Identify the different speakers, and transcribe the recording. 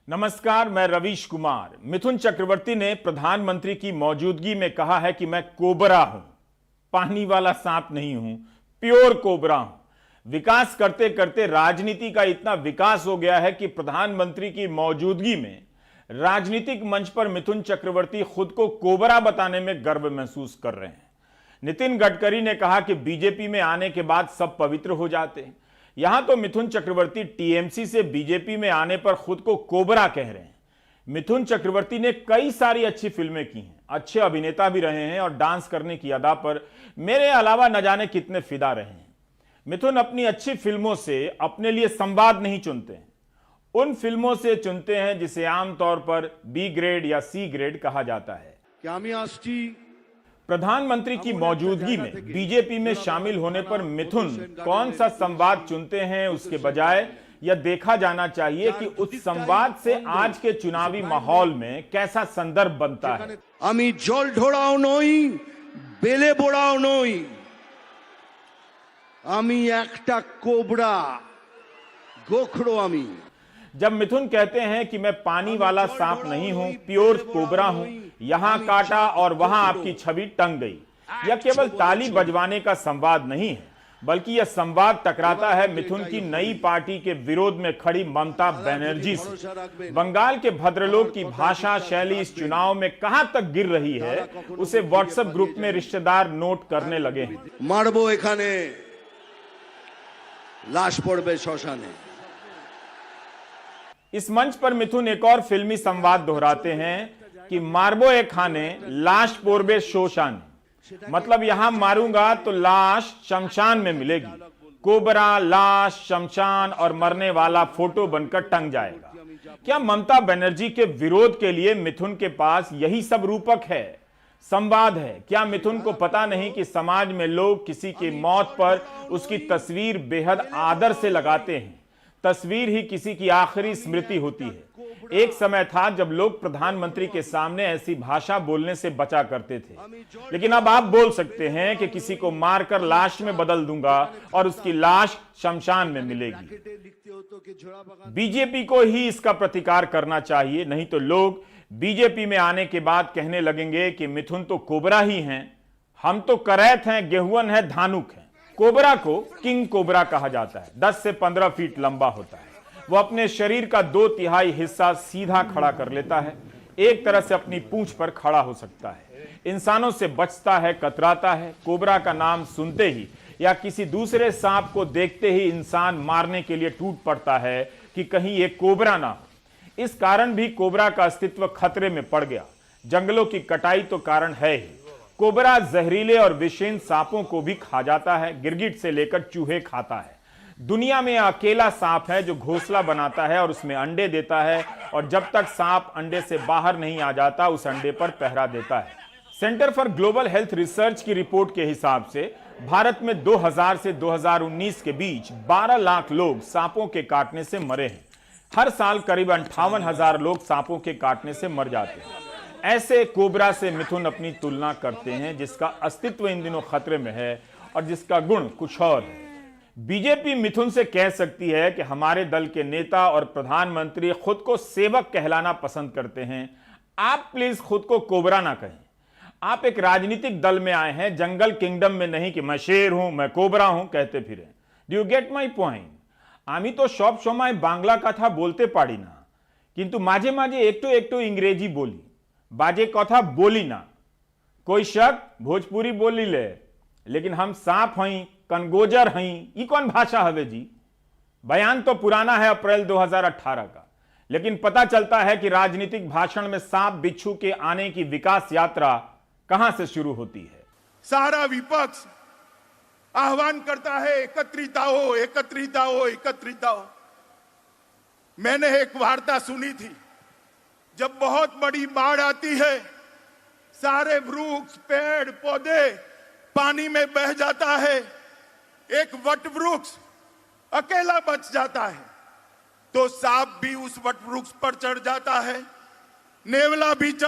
Speaker 1: नमस्कार, मैं रवीश कुमार। मिथुन चक्रवर्ती ने प्रधानमंत्री की मौजूदगी में कहा है कि मैं कोबरा हूं, पानी वाला सांप नहीं हूं, प्योर कोबरा हूं। विकास करते करते राजनीति का इतना विकास हो गया है कि प्रधानमंत्री की मौजूदगी में राजनीतिक मंच पर मिथुन चक्रवर्ती खुद को कोबरा बताने में गर्व महसूस कर रहे हैं। नितिन गडकरी ने कहा कि बीजेपी में आने के बाद सब पवित्र हो जाते हैं। यहां तो मिथुन चक्रवर्ती टीएमसी से बीजेपी में आने पर खुद को कोबरा कह रहे हैं। मिथुन चक्रवर्ती ने कई सारी अच्छी फिल्में की हैं, अच्छे अभिनेता भी रहे हैं और डांस करने की अदा पर मेरे अलावा न जाने कितने फिदा रहे हैं। मिथुन अपनी अच्छी फिल्मों से अपने लिए संवाद नहीं चुनते हैं, उन फिल्मों से चुनते हैं जिसे आमतौर पर बी ग्रेड या सी ग्रेड कहा जाता है। प्रधानमंत्री की मौजूदगी में बीजेपी में शामिल होने पर मिथुन कौन सा संवाद चुनते हैं उसके बजाय यह देखा जाना चाहिए कि उस संवाद से आज के चुनावी माहौल में कैसा संदर्भ बनता है।
Speaker 2: आमी जल ढोड़ाओ नई, बेले बोड़ाओ नई, आमी एकटा कोबरा, गोखरो आमी।
Speaker 1: जब मिथुन कहते हैं कि मैं पानी वाला सांप नहीं हूं, प्योर कोबरा हूं, यहां काटा और वहां आपकी छवि टंग गई, यह केवल ताली बजवाने का संवाद नहीं है, बल्कि यह संवाद टकराता है मिथुन की नई पार्टी के विरोध में खड़ी ममता बनर्जी से। बंगाल के भद्रलोक की भाषा शैली इस चुनाव में कहां तक गिर रही है, उसे व्हाट्सएप ग्रुप में रिश्तेदार नोट करने लगे हैं।
Speaker 2: मारबो एखाने, लाश पड़बे श्मशाने।
Speaker 1: इस मंच पर मिथुन एक और फिल्मी संवाद दोहराते हैं कि मारबो ए खाने, लाश पोरबे शोशान। मतलब यहां मारूंगा तो लाश शमशान में मिलेगी। कोबरा, लाश, शमशान और मरने वाला फोटो बनकर टंग जाएगा। क्या ममता बनर्जी के विरोध के लिए मिथुन के पास यही सब रूपक है, संवाद है? क्या मिथुन को पता नहीं कि समाज में लोग किसी की मौत पर उसकी तस्वीर बेहद आदर से लगाते हैं? तस्वीर ही किसी की आखिरी स्मृति होती है। एक समय था जब लोग प्रधानमंत्री के सामने ऐसी भाषा बोलने से बचा करते थे, लेकिन अब आप बोल सकते हैं कि किसी को मारकर लाश में बदल दूंगा और उसकी लाश शमशान में मिलेगी। बीजेपी को ही इसका प्रतिकार करना चाहिए, नहीं तो लोग बीजेपी में आने के बाद कहने लगेंगे कि मिथुन तो कोबरा ही हैं, हम तो करैत हैं, गेहुअन है, धानुक है। कोबरा को किंग कोबरा कहा जाता है। 10 से 15 फीट लंबा होता है। वो अपने शरीर का 2/3 हिस्सा सीधा खड़ा कर लेता है, एक तरह से अपनी पूंछ पर खड़ा हो सकता है। इंसानों से बचता है, कतराता है। कोबरा का नाम सुनते ही या किसी दूसरे सांप को देखते ही इंसान मारने के लिए टूट पड़ता है कि कहीं ये कोबरा ना हो। इस कारण भी कोबरा का अस्तित्व खतरे में पड़ गया। जंगलों की कटाई तो कारण है ही। कोबरा जहरीले और विषैले सांपों को भी खा जाता है, गिरगिट से लेकर चूहे खाता है। दुनिया में अकेला सांप है जो घोंसला बनाता है और उसमें अंडे देता है, और जब तक सांप अंडे से बाहर नहीं आ जाता उस अंडे पर पहरा देता है। Centre for global health research की रिपोर्ट के हिसाब से भारत में 2000 से 2019 के बीच 12 लाख लोग सांपों के काटने से मरे हैं। हर साल करीब 58,000 लोग सांपों के काटने से मर जाते हैं। ऐसे कोबरा से मिथुन अपनी तुलना करते हैं, जिसका अस्तित्व इन दिनों खतरे में है और जिसका गुण कुछ और है। बीजेपी मिथुन से कह सकती है कि हमारे दल के नेता और प्रधानमंत्री खुद को सेवक कहलाना पसंद करते हैं, आप प्लीज खुद को कोबरा ना कहें। आप एक राजनीतिक दल में आए हैं, जंगल किंगडम में नहीं कि मैं शेर हूं, मैं कोबरा हूं कहते फिरें। Do you get my point? आमी तो सब समय बांग्ला कथा बोलते पाड़ी ना, किंतु माझे माझे एकटू इंग्रेजी बोली, बाजे कथा बोली ना। कोई शक भोजपुरी बोली ले, लेकिन हम सांप हई, कनगोजर हई, ये कौन भाषा हवे जी? बयान तो पुराना है, अप्रैल 2018 का, लेकिन पता चलता है कि राजनीतिक भाषण में सांप बिच्छू के आने की विकास यात्रा कहां से शुरू होती है।
Speaker 3: सारा विपक्ष आह्वान करता है एकत्रित आओ, एकत्रित आओ, एकत्रित आओ। मैंने एक वार्ता सुनी थी, जब बहुत बड़ी बाढ़ आती है, सारे वृक्ष, पेड़ पौधे पानी में बह जाता है, एक वट वृक्ष अकेला बच जाता है, तो सांप भी उस वट वृक्ष पर चढ़ जाता है, नेवला भी चढ़